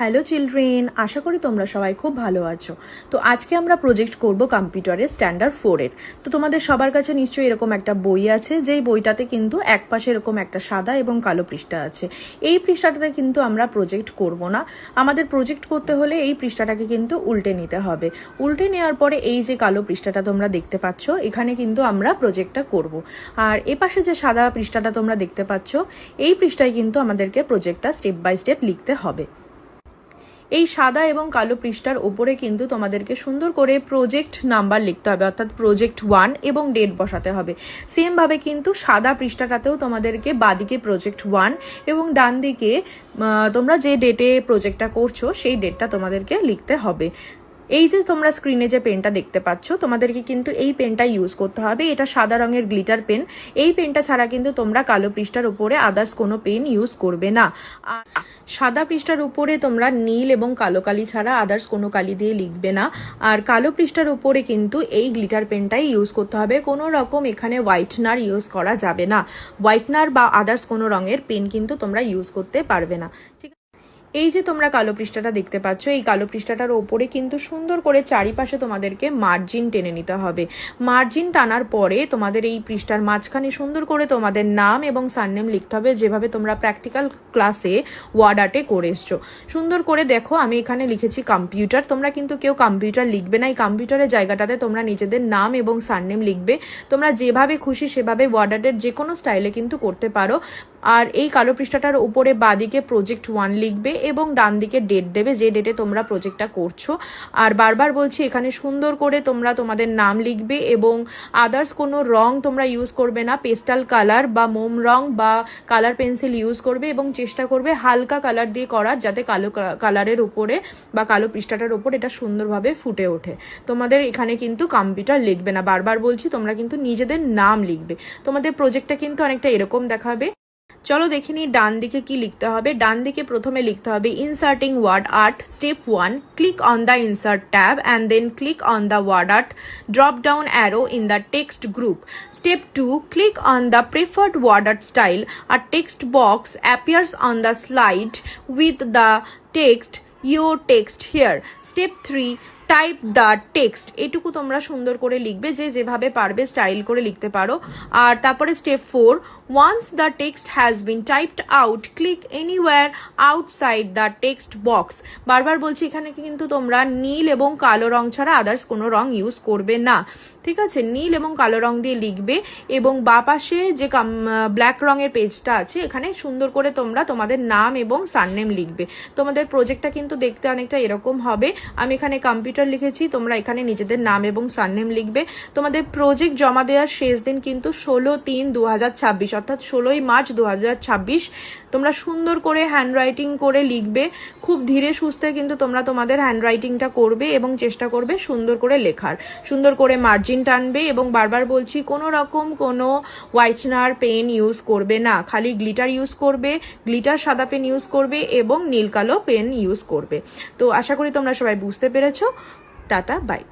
Hello children, আশা করি তোমরা সবাই খুব ভালো আছো। তো আজকে আমরা প্রজেক্ট করব কম্পিউটারের স্ট্যান্ডার্ড 4-এর। তো তোমাদের সবার কাছে নিশ্চয়ই এরকম একটা বই আছে, যেই বইটাতে কিন্তু এক পাশে এরকম একটা সাদা এবং কালো পৃষ্ঠা আছে। এই পৃষ্ঠাটাতে কিন্তু আমরা প্রজেক্ট করব না। আমাদের প্রজেক্ট করতে হলে এই পৃষ্ঠাটাকে কিন্তু উল্টে নিতে হবে। উল্টে নেওয়ার পরে এই যে কালো পৃষ্ঠাটা তোমরা দেখতে পাচ্ছ, এখানে কিন্তু আমরা প্রজেক্টটা করব। আর এপাশে যে সাদা পৃষ্ঠাটা তোমরা দেখতে পাচ্ছ, এই পৃষ্ঠায় কিন্তু আমাদেরকে প্রজেক্টটা স্টেপ বাই স্টেপ লিখতে হবে। এই সাদা এবং কালো পৃষ্ঠার ওপরে কিন্তু তোমাদেরকে সুন্দর করে প্রজেক্ট নাম্বার লিখতে হবে, অর্থাৎ প্রজেক্ট 1 এবং ডেট বসাতে হবে। সেমভাবে কিন্তু সাদা পৃষ্ঠাটাতেও তোমাদেরকে বাদিকে প্রজেক্ট 1 এবং ডান দিকে তোমরা যে ডেটে প্রজেক্টটা করছো সেই ডেটটা তোমাদেরকে লিখতে হবে। এই যে তোমরা স্ক্রিনে যে পেনটা দেখতে পাচ্ছ, তোমাদেরকে কিন্তু এই পেনটা ইউজ করতে হবে। এটা সাদা রঙের গ্লিটার পেন। এই পেনটা ছাড়া কিন্তু তোমরা কালো পৃষ্ঠার উপরে আদার্স কোনো পেন ইউজ করবে না। আর সাদা পৃষ্ঠার উপরে তোমরা নীল এবং কালো কালি ছাড়া আদার্স কোনো কালি দিয়ে লিখবে না। আর কালো পৃষ্ঠার উপরে কিন্তু এই গ্লিটার পেনটাই ইউজ করতে হবে। কোনো রকম এখানে হোয়াইটনার ইউজ করা যাবে না। হোয়াইটনার বা আদার্স কোনো রঙের পেন কিন্তু তোমরা ইউজ করতে পারবে না। ঠিক এই যে তোমরা কালো পৃষ্ঠাটা দেখতে পাচ্ছ, এই কালো পৃষ্ঠাটার ওপরে কিন্তু সুন্দর করে চারিপাশে তোমাদেরকে মার্জিন টেনে নিতে হবে। মার্জিন টানার পরে তোমাদের এই পৃষ্ঠার মাঝখানে সুন্দর করে তোমাদের নাম এবং সারনেম লিখতে হবে, যেভাবে তোমরা প্র্যাকটিক্যাল ক্লাসে ওয়ার্ড আর্টে করে এসছো। সুন্দর করে দেখো, আমি এখানে লিখেছি কম্পিউটার। তোমরা কিন্তু কেউ কম্পিউটার লিখবে না। এই কম্পিউটারের জায়গাটাতে তোমরা নিজেদের নাম এবং সারনেম লিখবে। তোমরা যেভাবে খুশি সেভাবে ওয়ার্ড আর্টের যে কোনো স্টাইলে কিন্তু করতে পারো। আর এই কালো পৃষ্ঠাটার উপরে বাদিকে প্রজেক্ট 1 লিখবে এবং ডান দিকে ডেট দেবে, যে ডেটে তোমরা প্রজেক্টটা করছো। আর বারবার বলছি, এখানে সুন্দর করে তোমরা তোমাদের নাম লিখবে এবং আদার্স কোনো রং তোমরা ইউজ করবে না। পেস্টাল কালার বা মোম রং বা কালার পেন্সিল ইউজ করবে এবং চেষ্টা করবে হালকা কালার দিয়ে করার, যাতে কালো কালারের উপরে বা কালো পৃষ্ঠাটার উপর এটা সুন্দরভাবে ফুটে ওঠে। তোমাদের এখানে কিন্তু কম্পিউটার লিখবে না। বারবার বলছি, তোমরা কিন্তু নিজেদের নাম লিখবে। তোমাদের প্রজেক্টটা কিন্তু অনেকটা এরকম দেখাবে। চলো দেখে নিই ডান দিকে কি লিখতে হবে। ডান দিকে প্রথমে লিখতে হবে inserting word art. Step 1, click on the insert tab and then click on the word art drop down arrow in the text group. Step 2, click on the preferred word art style. A text box appears on the slide with the text your text here. Step 3, type the text. এটুকু তোমরা সুন্দর করে লিখবে, যে যেভাবে পারবে style করে লিখতে পারো। আর তারপরে step 4, once the text has been typed out click anywhere outside the text box. বারবার বলছি, এখানে কিন্তু তোমরা নীল এবং কালো রং ছাড়া আদার্স কোনো রং ইউজ করবে না। ঠিক আছে, নীল এবং কালো রং দিয়ে লিখবে এবং বাঁ পাশে যে ব্ল্যাক রঙের পেজটা আছে, এখানে সুন্দর করে তোমরা তোমাদের নাম এবং সারনেম লিখবে। তোমাদের প্রজেক্টটা কিন্তু দেখতে অনেকটা এরকম হবে। আমি এখানে কম্পিউটার লিখেছি, তোমরা এখানে নিজেদের নাম এবং সারনেম লিখবে। তোমাদের প্রজেক্ট জমা দেওয়ার শেষ দিন কিন্তু 16/3/2026, অর্থাৎ 16ই মার্চ 2026। তোমরা সুন্দর করে হ্যান্ডরাইটিং করে লিখবে। খুব ধীরে সুস্থে কিন্তু তোমরা তোমাদের হ্যান্ডরাইটিংটা করবে এবং চেষ্টা করবে সুন্দর করে লেখার। সুন্দর করে মার্জিন টানবে এবং বারবার বলছি, কোনো রকম কোনো হোয়াইটনার পেন ইউজ করবে না। খালি গ্লিটার ইউজ করবে, গ্লিটার সাদা পেন ইউজ করবে এবং নীল কালো পেন ইউজ করবে। তো আশা করি তোমরা সবাই বুঝতে পেরেছো। Tata, by.